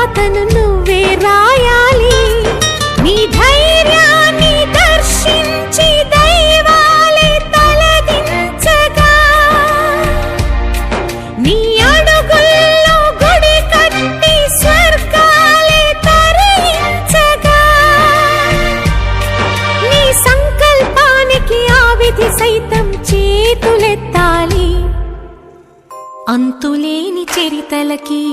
రాతను నువ్వే రాయాలి. నీ ధైర్యాన్ని దర్శించి దైవాలే తలదించగా, నీ అడుగుల్లో గుడి కట్టి స్వర్గాలే తరించగా, నీ సంకల్పానికి ఆ విధి సైతం చేతులెత్తాలి. అంతులేని చరితలకి